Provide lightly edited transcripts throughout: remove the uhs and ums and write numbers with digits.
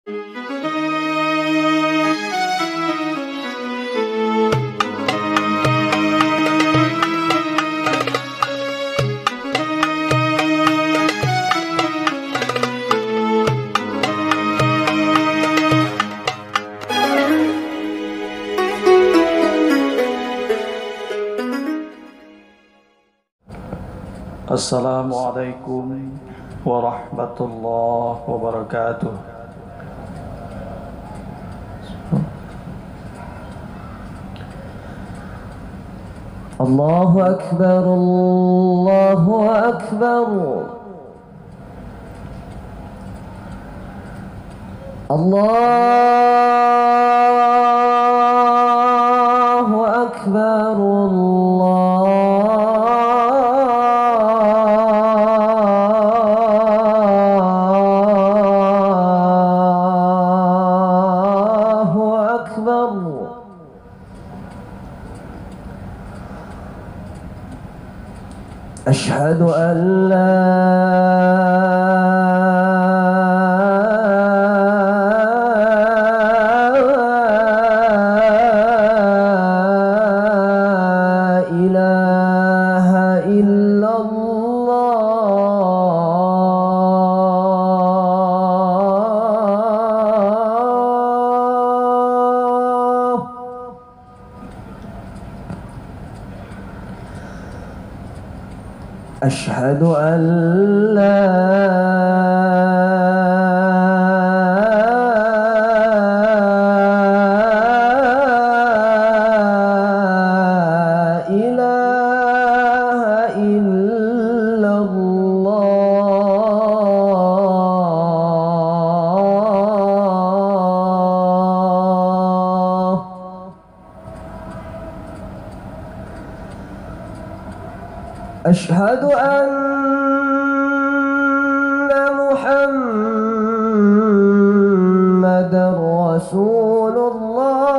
Assalamualaikum warahmatullahi wabarakatuh. Allahu Akbar, Allahu Akbar, Allahu Akbar, Allahu Akbar. أشهد أن لا إله إلا الله. أشهد أن لا إله إلا الله. أشهد أن محمدًا رسول الله.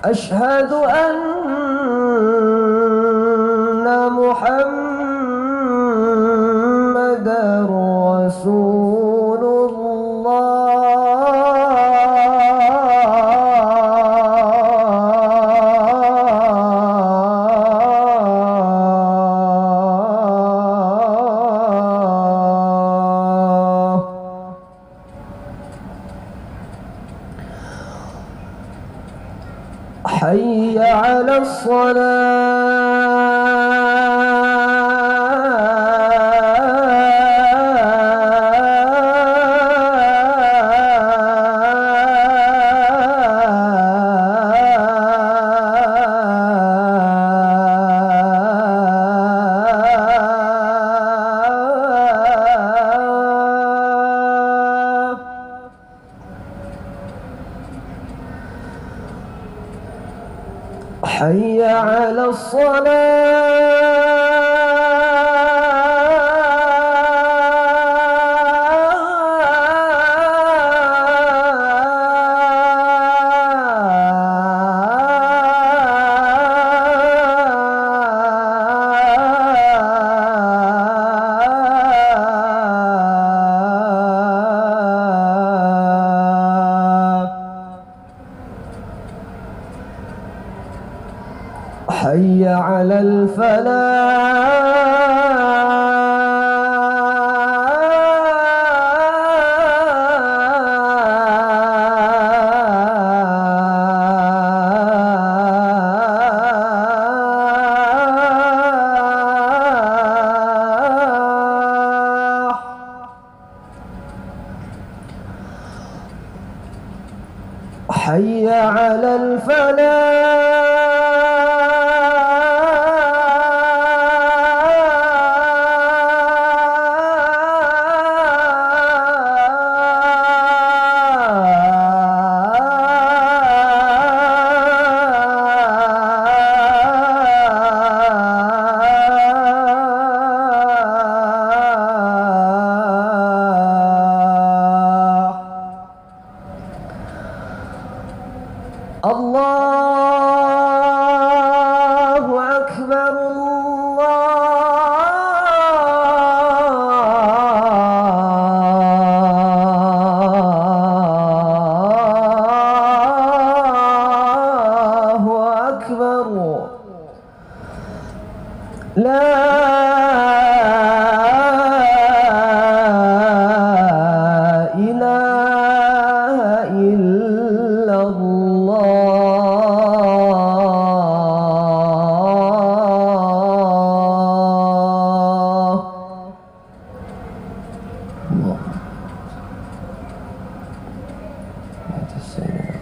أشهد أن محمدًا رسول الله. حي على حي على حي على الفلاح. حي على الفلاح. Allah. Atas Sayyidina.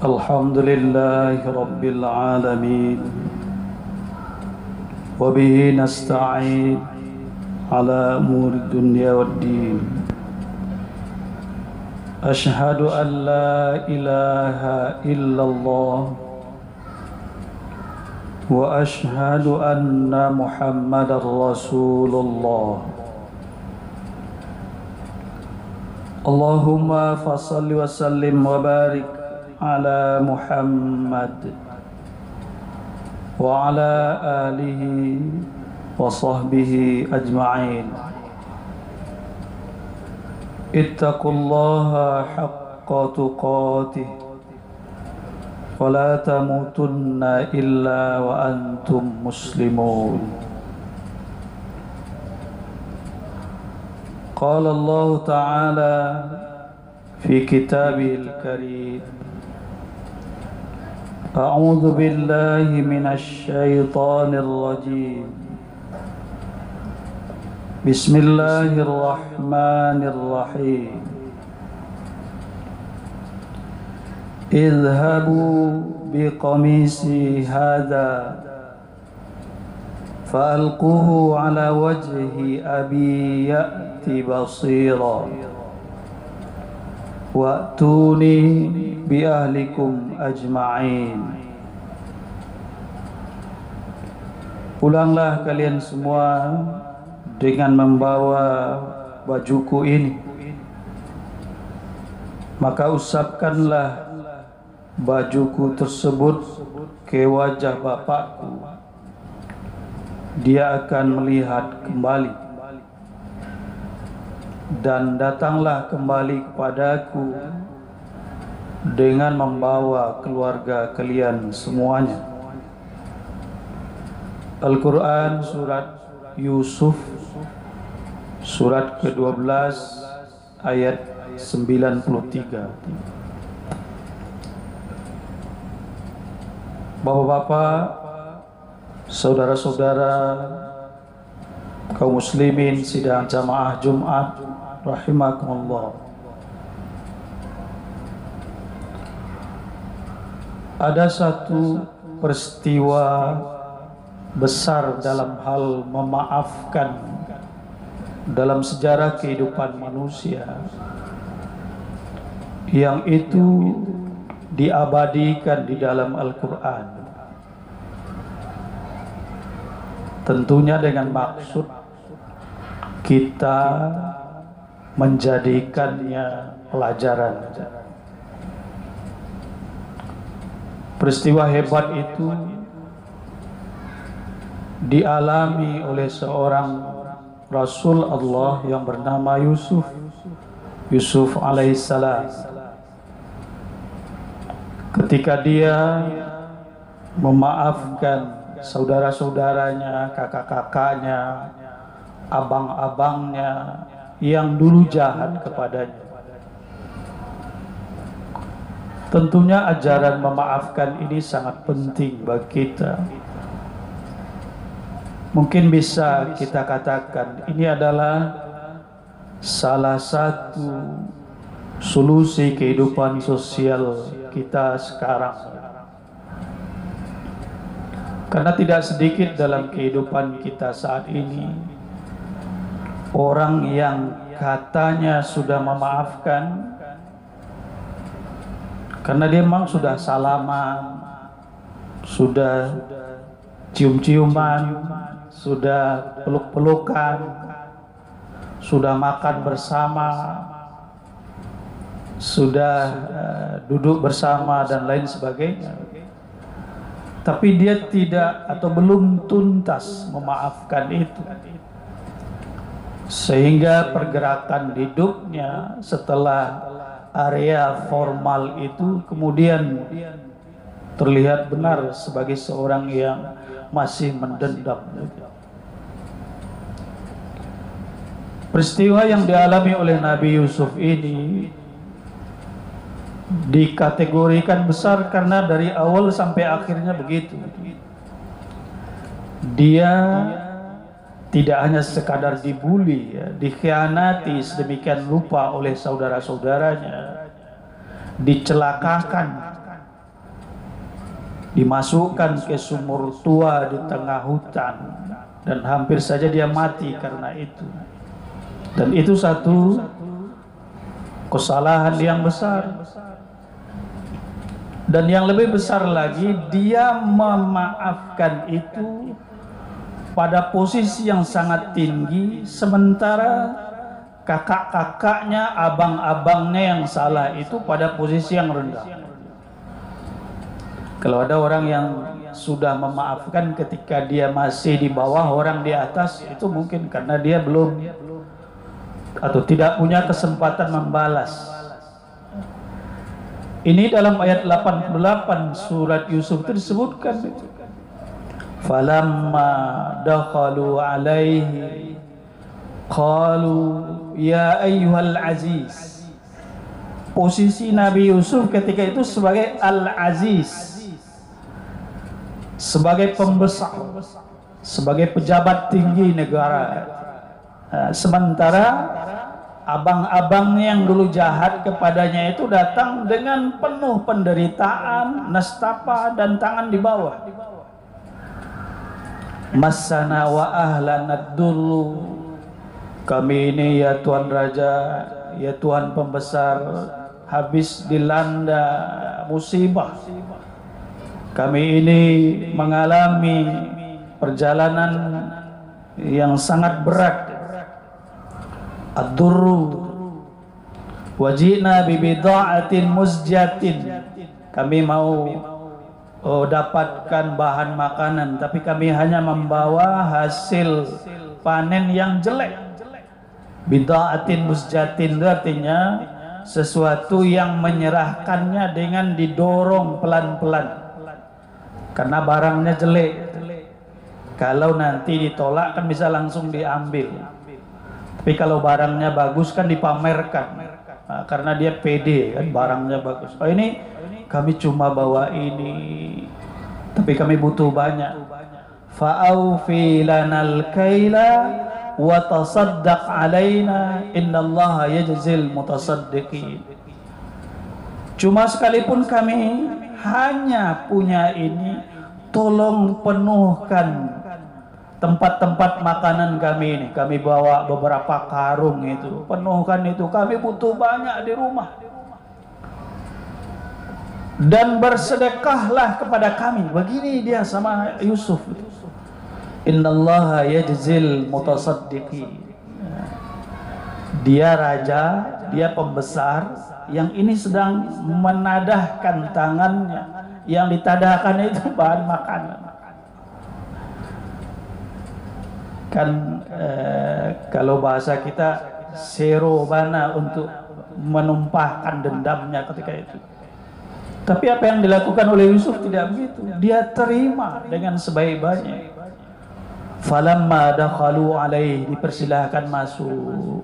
Alhamdulillahi Rabbil Alamin, wa bihi nasta'in ala umuri dunya waddin. Ashhadu an la ilaha illallah wa ashhadu anna Muhammadar Rasulullah. Allahumma fasalli wa sallim wa barik ala Muhammad wa ala alihi wa sahbihi ajma'in. Ittaqullaha haqqa tuqatih wa la tamutunna illa wa antum muslimun. Qala Allah Ta'ala fi kitabihil karim, A'udzu billahi minasy syaithanir rajim. Bismillahirrahmanirrahim. Idhabu biqamisi hadha fa'alquhu ala wajhi abi ya'ti basira wa'tuni bi ahlikum ajma'in. Pulanglah kalian semua dengan membawa bajuku ini, maka usapkanlah bajuku tersebut ke wajah bapakku, dia akan melihat kembali, dan datanglah kembali kepadaku dengan membawa keluarga kalian semuanya. Al-Quran Surat Yusuf Surat ke-12 ayat 93. Bapak-bapak, saudara-saudara kaum muslimin sidang jamaah Jumat rahimakumullah. Ada satu peristiwa besar dalam hal memaafkan dalam sejarah kehidupan manusia, yang itu diabadikan di dalam Al-Quran, tentunya dengan maksud kita menjadikannya pelajaran. Peristiwa hebat itu dialami oleh seorang Rasul Allah yang bernama Yusuf alaihissalam. Ketika dia memaafkan saudara-saudaranya, kakak-kakaknya, abang-abangnya yang dulu jahat kepadanya. Tentunya ajaran memaafkan ini sangat penting bagi kita. Mungkin bisa kita katakan ini adalah salah satu solusi kehidupan sosial kita sekarang. Karena tidak sedikit dalam kehidupan kita saat ini orang yang katanya sudah memaafkan, karena dia memang sudah salaman, sudah cium-ciuman, sudah peluk-pelukan, sudah makan bersama, sudah duduk bersama dan lain sebagainya, tapi dia tidak atau belum tuntas memaafkan itu, sehingga pergerakan hidupnya setelah area formal itu kemudian terlihat benar sebagai seorang yang masih mendendam. Peristiwa yang dialami oleh Nabi Yusuf ini dikategorikan besar karena dari awal sampai akhirnya begitu. Dia tidak hanya sekadar dibuli, ya, dikhianati sedemikian rupa oleh saudara-saudaranya, dicelakakan, dimasukkan ke sumur tua di tengah hutan, dan hampir saja dia mati karena itu. Dan itu satu kesalahan yang besar. Dan yang lebih besar lagi, dia memaafkan itu pada posisi yang sangat tinggi, sementara kakak-kakaknya, abang-abangnya yang salah itu pada posisi yang rendah. Kalau ada orang yang sudah memaafkan ketika dia masih di bawah orang di atas, itu mungkin karena dia belum atau tidak punya kesempatan membalas. Ini dalam ayat 88 surat Yusuf itu disebutkan itu. Falamma dakhalu alaihi qalu ya ayyuhal aziz. Posisi Nabi Yusuf ketika itu sebagai al-aziz, sebagai pembesar, sebagai pejabat tinggi negara. Sementara abang-abangnya yang dulu jahat kepadanya itu datang dengan penuh penderitaan, nestapa, dan tangan di bawah. Masana wa ahlanad dulu. Kami ini ya Tuan Raja, ya Tuan Pembesar, habis dilanda musibah. Kami ini mengalami perjalanan yang sangat berat. Ad-durru wajina bibida'atin muzjatin. Kami mau dapatkan bahan makanan, tapi kami hanya membawa hasil panen yang jelek. Bida'atin muzjatin itu artinya sesuatu yang menyerahkannya dengan didorong pelan-pelan karena barangnya jelek. Kalau nanti ditolak kan bisa langsung diambil. Tapi kalau barangnya bagus kan dipamerkan, karena dia pede kan, barangnya bagus. Oh ini kami cuma bawa ini, tapi kami butuh banyak. Fa'aufi lanal kaila wa tasaddaq alaina innallaha yajzil mutasaddiqin. Cuma sekalipun kami hanya punya ini, tolong penuhkan tempat-tempat makanan kami ini. Kami bawa beberapa karung itu, penuhkan itu, kami butuh banyak di rumah. Dan bersedekahlah kepada kami. Begini dia sama Yusuf. Innallaha yajzil mutasaddiqin. Dia raja, dia pembesar, yang ini sedang menadahkan tangannya. Yang ditadahkan itu bahan makanan. Kan kalau bahasa kita serobana, untuk menumpahkan dendamnya ketika itu. Tapi apa yang dilakukan oleh Yusuf tidak begitu. Dia terima dengan sebaik-baiknya. Falamma dakhalu alaihi, dipersilahkan masuk.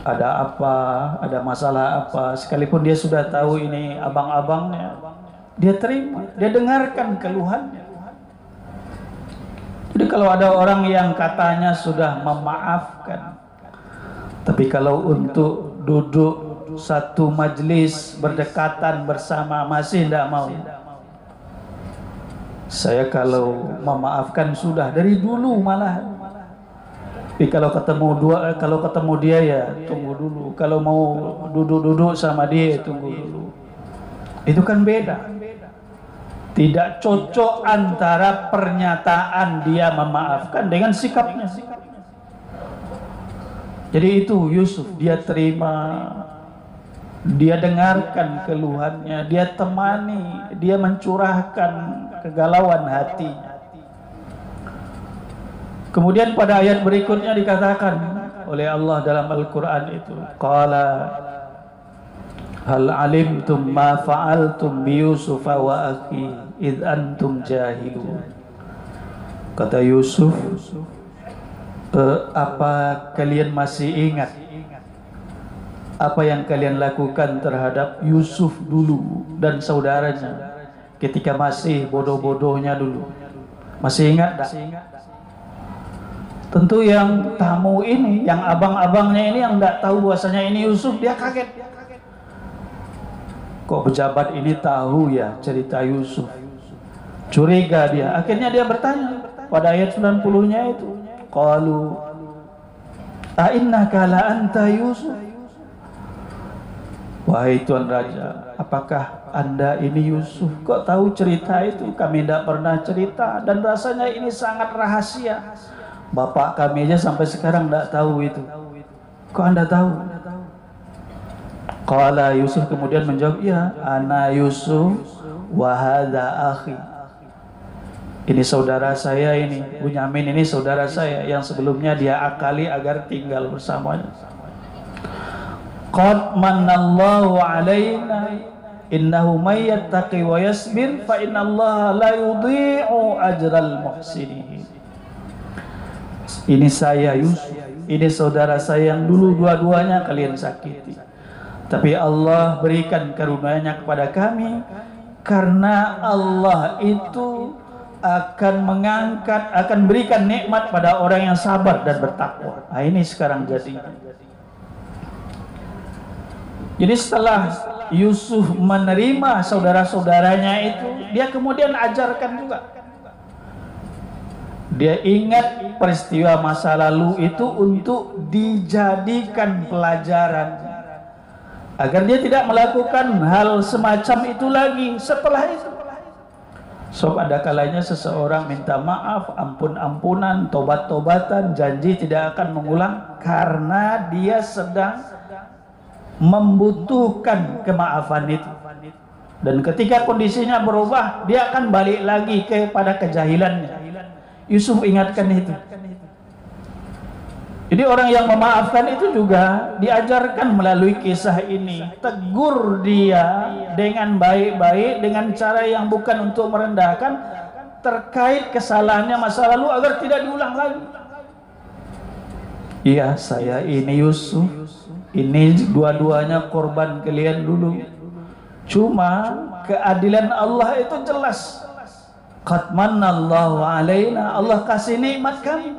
Ada apa, ada masalah apa, sekalipun dia sudah tahu ini abang-abangnya, dia terima, dia dengarkan keluhannya. Jadi kalau ada orang yang katanya sudah memaafkan, tapi kalau untuk duduk satu majelis berdekatan bersama masih tidak mau. Saya kalau memaafkan sudah dari dulu malah. Tapi kalau ketemu dia ya tunggu dulu. Kalau mau duduk-duduk sama dia tunggu dulu. Itu kan beda. Tidak cocok antara pernyataan dia memaafkan dengan sikapnya. Jadi itu Yusuf, dia terima, dia dengarkan keluhannya, dia temani, dia mencurahkan kegalauan hatinya. Kemudian pada ayat berikutnya dikatakan oleh Allah dalam Al-Quran itu, qala hal alimtum ma fa'altum bi Yusuf wa akhi id antum jahilun. Kata Yusuf, Apa kalian masih ingat apa yang kalian lakukan terhadap Yusuf dulu dan saudaranya ketika masih bodoh-bodohnya dulu? Masih ingat tak? Tentu yang tamu ini, yang abang-abangnya ini yang tidak tahu bahwasanya ini Yusuf, dia kaget. Kok pejabat ini tahu ya cerita Yusuf? Curiga dia. Akhirnya dia bertanya pada ayat 90-nya itu. Qalu a'innaka la anta Yusuf? Wahai Tuan Raja, apakah Anda ini Yusuf? Kok tahu cerita itu? Kami tidak pernah cerita dan rasanya ini sangat rahasia. Bapak kami aja sampai sekarang tidak tahu itu. Kok Anda tahu? Qala Yusuf kemudian menjawab, ya, ana Yusuf wa hadza akhi. Ini saudara saya ini, Bunyamin ini saudara saya yang sebelumnya dia akali agar tinggal bersamanya. Qad manallahu alaina innahu may yattaqi wa yasbir fa innallaha la yudhi'u ajral muhsinin. Ini saya Yusuf, ini saudara saya yang dulu dua-duanya kalian sakiti. Tapi Allah berikan karunia-Nya kepada kami karena Allah itu akan mengangkat, akan berikan nikmat pada orang yang sabar dan bertakwa. Nah, ini sekarang jadi. Jadi setelah Yusuf menerima saudara-saudaranya itu, dia kemudian ajarkan juga. Dia ingat peristiwa masa lalu itu untuk dijadikan pelajaran agar dia tidak melakukan hal semacam itu lagi setelah itu. So ada kalanya seseorang minta maaf, ampun-ampunan, tobat-tobatan, janji tidak akan mengulang karena dia sedang membutuhkan kemaafan itu. Dan ketika kondisinya berubah, dia akan balik lagi kepada kejahilannya. Yusuf ingatkan itu. Jadi orang yang memaafkan itu juga diajarkan melalui kisah ini. Tegur dia dengan baik-baik, dengan cara yang bukan untuk merendahkan, terkait kesalahannya masa lalu agar tidak diulang lagi. Iya, saya ini Yusuf, ini dua-duanya korban kalian dulu. Cuma keadilan Allah itu jelas. Qad manallahu alaina, Allah kasih nikmat kami.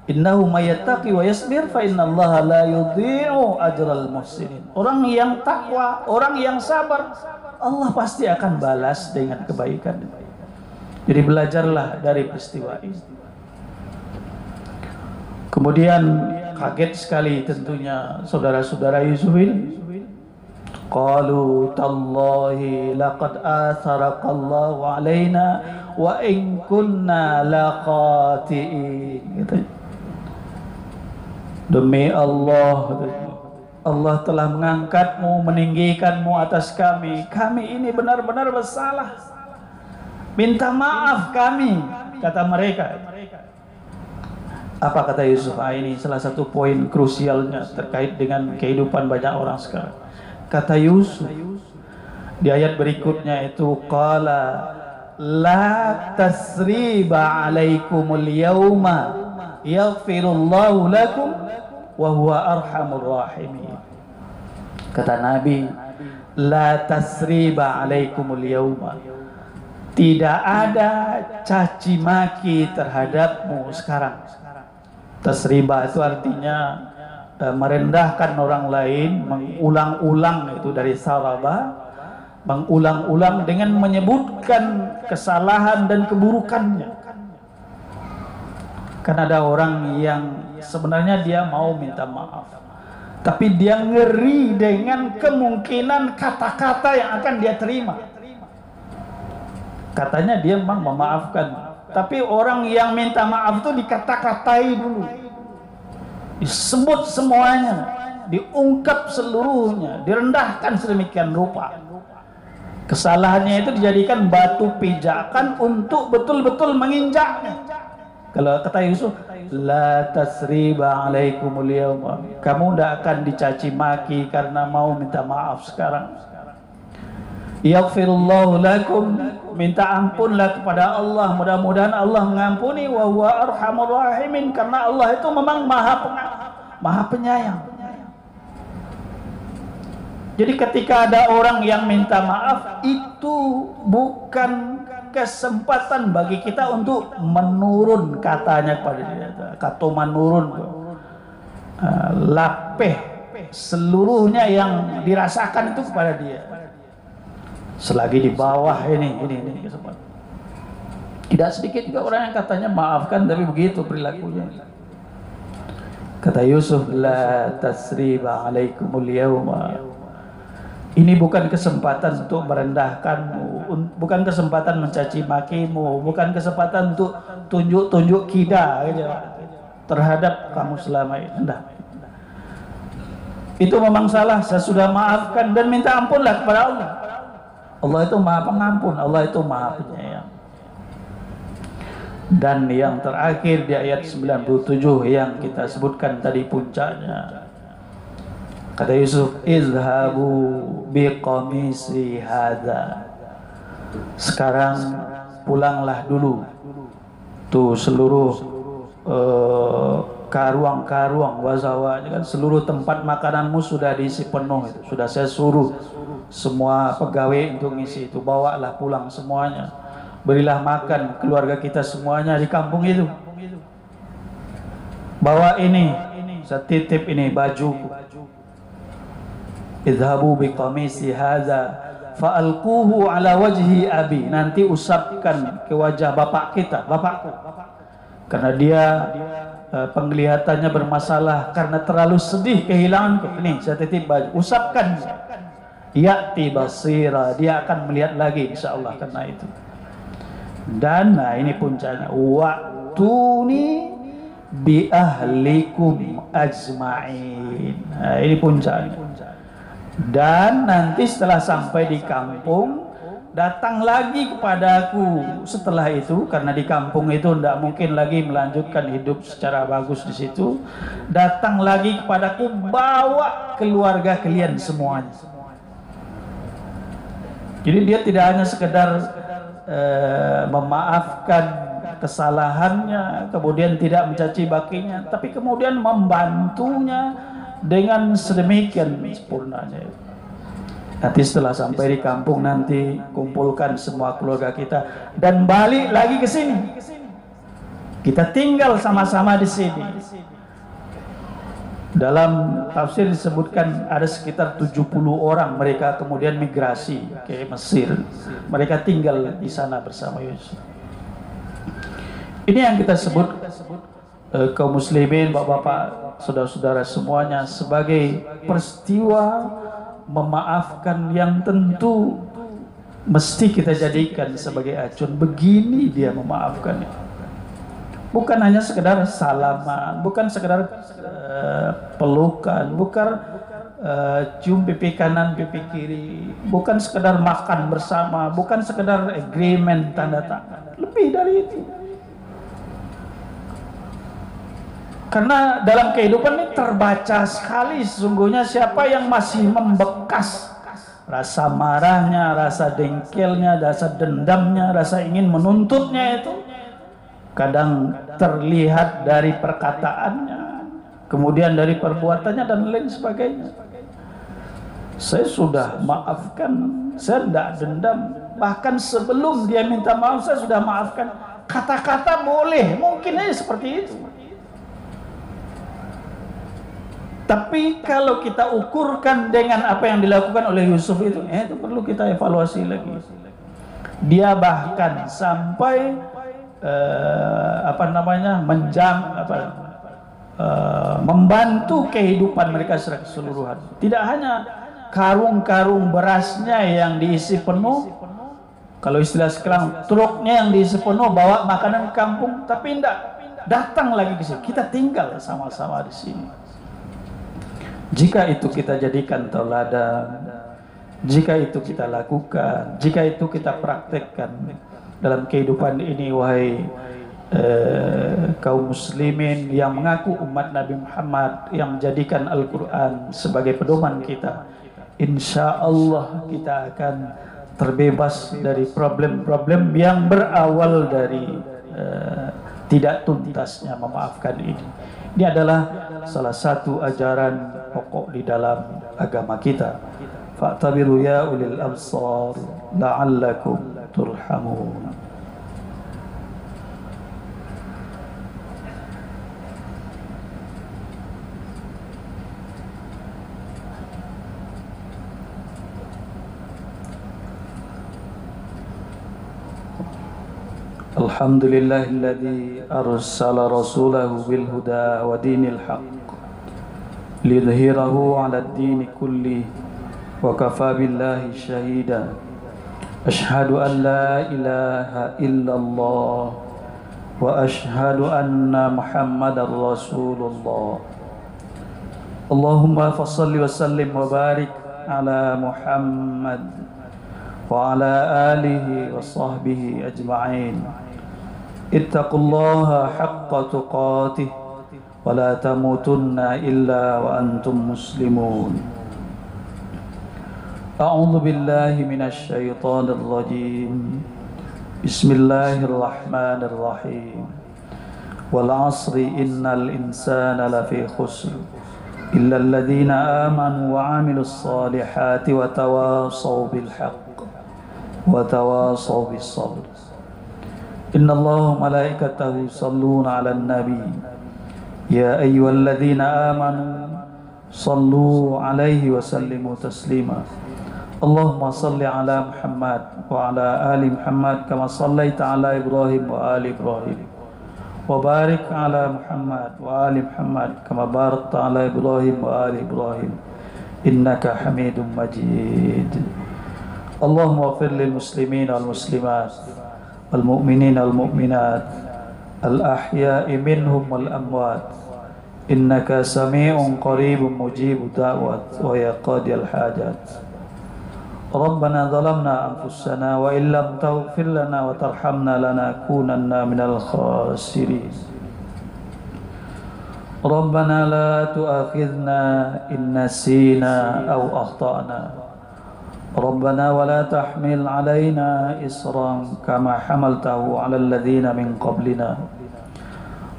Innahu may yattaqi wa yasbir fa innallaha la yudhi'u ajral muhsinin. Orang yang takwa, orang yang sabar, Allah pasti akan balas dengan kebaikan. Jadi belajarlah dari peristiwa ini. Kemudian kaget sekali tentunya saudara-saudara Yusuf ini. Qalu tallahi laqad atharaqallahu alaina wa in kunna laqatiin. Gitu. Demi Allah, Allah telah mengangkatmu, meninggikanmu atas kami. Kami ini benar-benar bersalah. Minta maaf kami, kata mereka. Apa kata Yusuf? Ini salah satu poin krusialnya terkait dengan kehidupan banyak orang sekarang. Kata Yusuf di ayat berikutnya itu, qala la tasriba alaikumul yawma yaghfirullahu lakum wa huwa arhamur rahimin. Kata Nabi, la tasriba alaikumul yawma, tidak ada caci maki terhadapmu sekarang. Tasriba itu artinya merendahkan orang lain, mengulang-ulang, itu dari saraba, mengulang-ulang dengan menyebutkan kesalahan dan keburukannya. Kan ada orang yang sebenarnya dia mau minta maaf, tapi dia ngeri dengan kemungkinan kata-kata yang akan dia terima. Katanya dia memang memaafkan, tapi orang yang minta maaf itu dikata-katai dulu, disebut semuanya, diungkap seluruhnya, direndahkan sedemikian rupa. Kesalahannya itu dijadikan batu pijakan untuk betul-betul menginjaknya. Kalau kata Yusuf, la tasriba alaikumul yawma, kamu tidak akan dicaci maki karena mau minta maaf sekarang. yaghfirullahu lakum, minta ampunlah kepada Allah, mudah-mudahan Allah mengampuni. Wa huwa arhamur rahimin, karena Allah itu memang maha penyayang. Jadi ketika ada orang yang minta maaf, itu bukan kesempatan bagi kita untuk menurun katanya kepada dia, kata menurun, lapeh seluruhnya yang dirasakan itu kepada dia. Selagi di bawah ini kesempatan. Tidak sedikit juga orang yang katanya maafkan tapi begitu perilakunya. Kata Yusuf, la tasriba alaikumul yawma. Ini bukan kesempatan untuk merendahkanmu, bukan kesempatan mencaci makimu, bukan kesempatan untuk tunjuk-tunjuk kida terhadap kamu selama ini. Enggak. Itu memang salah, saya sudah maafkan dan minta ampunlah kepada Allah. Allah itu maha pengampun, Allah itu maha penyayang. Dan yang terakhir di ayat 97 yang kita sebutkan tadi puncaknya. Kata Yusuf, izhabu biqamisi hadza. Sekarang pulanglah dulu. Tuh seluruh karuang-karuang wazawa, kan seluruh tempat makananmu sudah diisi penuh itu. Sudah saya suruh semua pegawai untuk ngisi itu. Bawalah pulang semuanya. Berilah makan keluarga kita semuanya di kampung itu. Bawa ini, saya titip ini bajuku. Idhabu biqamisi hadza fa'alquhu ala wajhi abi. Nanti usapkan ke wajah bapak kita, bapakku. Karena dia penglihatannya bermasalah karena terlalu sedih kehilanganku. Ini saya titip baju, usapkan. Ya'ti basira, dia akan melihat lagi insyaallah karena itu. Dan nah ini puncaknya, wa'tuni bi ahlikum ajma'in. Nah, ini puncaknya. Dan nanti setelah sampai di kampung, datang lagi kepadaku setelah itu, karena di kampung itu tidak mungkin lagi melanjutkan hidup secara bagus di situ. Datang lagi kepadaku, bawa keluarga kalian semuanya. Jadi dia tidak hanya sekedar memaafkan kesalahannya, kemudian tidak mencaci makinya, tapi kemudian membantunya dengan sedemikian sempurnanya. Nanti setelah sampai di kampung, nanti kumpulkan semua keluarga kita dan balik lagi ke sini. Kita tinggal sama-sama di sini. Dalam tafsir disebutkan ada sekitar 70 orang mereka kemudian migrasi ke Mesir. Mereka tinggal di sana bersama Yusuf. Ini yang kita sebut kaum muslimin, bapak-bapak, saudara-saudara semuanya, sebagai peristiwa memaafkan yang tentu mesti kita jadikan sebagai acuan. Begini dia memaafkan. Bukan hanya sekedar salaman, bukan sekedar pelukan, bukan cium pipi kanan pipi kiri, bukan sekedar makan bersama, bukan sekedar agreement tanda tangan. Lebih dari itu. Karena dalam kehidupan ini terbaca sekali sesungguhnya siapa yang masih membekas rasa marahnya, rasa dengkelnya, rasa dendamnya, rasa ingin menuntutnya itu. Kadang terlihat dari perkataannya, kemudian dari perbuatannya dan lain sebagainya. Saya sudah maafkan, saya tidak dendam. Bahkan sebelum dia minta maaf saya sudah maafkan. Kata-kata boleh, mungkin aja seperti itu. Tapi kalau kita ukurkan dengan apa yang dilakukan oleh Yusuf itu perlu kita evaluasi lagi. Dia bahkan sampai membantu kehidupan mereka secara keseluruhan. Tidak hanya karung-karung berasnya yang diisi penuh, kalau istilah sekarang truknya yang diisi penuh bawa makanan ke kampung, tapi tidak datang lagi ke sini. Kita tinggal sama-sama di sini. Jika itu kita jadikan tauladan, jika itu kita lakukan, jika itu kita praktekkan dalam kehidupan ini, wahai kaum muslimin yang mengaku umat Nabi Muhammad, yang menjadikan Al-Quran sebagai pedoman kita, insya Allah kita akan terbebas dari problem-problem yang berawal dari tidak tuntasnya memaafkan ini. Ini adalah salah satu ajaran pokok di dalam agama kita. Fa'tabiru ya ulil absar la'allakum turhamun. Alhamdulillahilladzi arsala rasulahu bil huda wa dinil haqq liyudhhirahu 'ala ad-din kulli wa kafa billahi shahida. Ashhadu an la ilaha illallah wa ashhadu anna Muhammadar Rasulullah. Allahumma fassalli wa sallim wa barik ala Muhammad wa ala alihi wa sahbihi ajma'in. Ittaqullaha haqqa tuqatih wa la tamutunna illa wa antum muslimun. A'udzu billahi minasy syaithanir rajim. Bismillahirrahmanirrahim. Wal 'asri innal insana lafi khusr illa alladhina amanu wa 'amilus solihati wa tawasaw bil haqq wa tawasaw bis sabr. Innallaha malaikatahu yusalluna 'alan nabi ya ayyuhalladzina amanu sallu 'alaihi wa sallimu taslima. Allahumma salli 'ala Muhammad wa 'ala ali Muhammad kama shallaita 'ala Ibrahim wa ali Ibrahim wa barik 'ala Muhammad wa ali Muhammad kama barakta 'ala Ibrahim wa ali Ibrahim innaka Hamidum Majid. Allahumma ighfir lil muslimin wal muslimat wal mu'minin wal mu'minat al ahya'i minhum wal amwat innaka sami'un qaribun mujibud da'wat wa ya qadiyal hajat. Rabbana zalamna anfusana wa illam taghfir lana wa tarhamna lanakunanna minal khasirin. Rabbana la tu'akhidhna in nasina aw akhtana. Rabbana wa la tahmil 'alaina isran kama hamaltahu 'alal ladzina min qablina.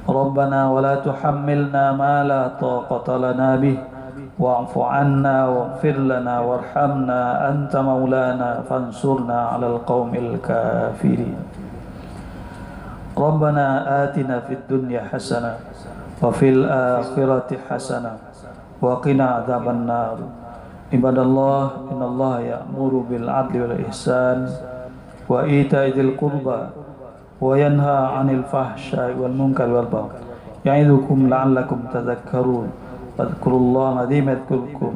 Rabbana wa la tuhammilna ma la taqata lana bih wa'fu 'anna waghfir lana warhamna anta maulana fansurna 'alal qaumil kafirin. Rabbana atina fid dunya hasanah wa fil akhirati hasanah wa qina adzabannar. Ibadallah, innallaha ya'muru bil 'adli wal ihsan wa ita'i dzil qurba wa yanha 'anil fahsya'i wal munkari wal baghi ya'idzukum la'allakum tadhakkarun. Fadhkurullaha 'azima yadhkurkum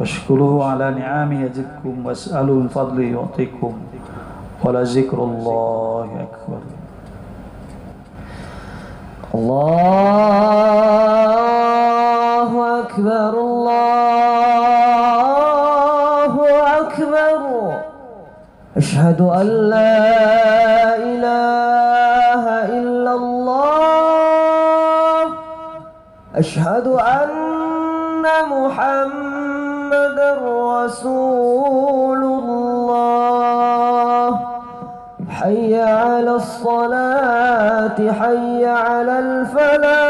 washkuruhu 'ala ni'amihi yazidkum was'aluhu min fadlihi yu'tikum wa la dzikrullahi akbar. Allahu akbar, Allahu akbar. Ashhadu an la ilaha illallah. Ashhadu anna Muhammadar Rasulullah. Hayya 'alas salati, hayya 'alal falah.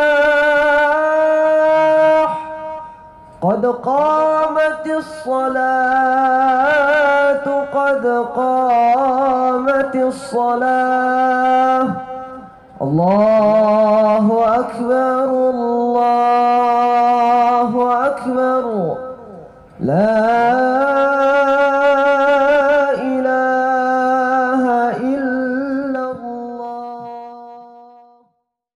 Qad qamatis salatu, qad qamatis salah. Allahu akbar, Allah.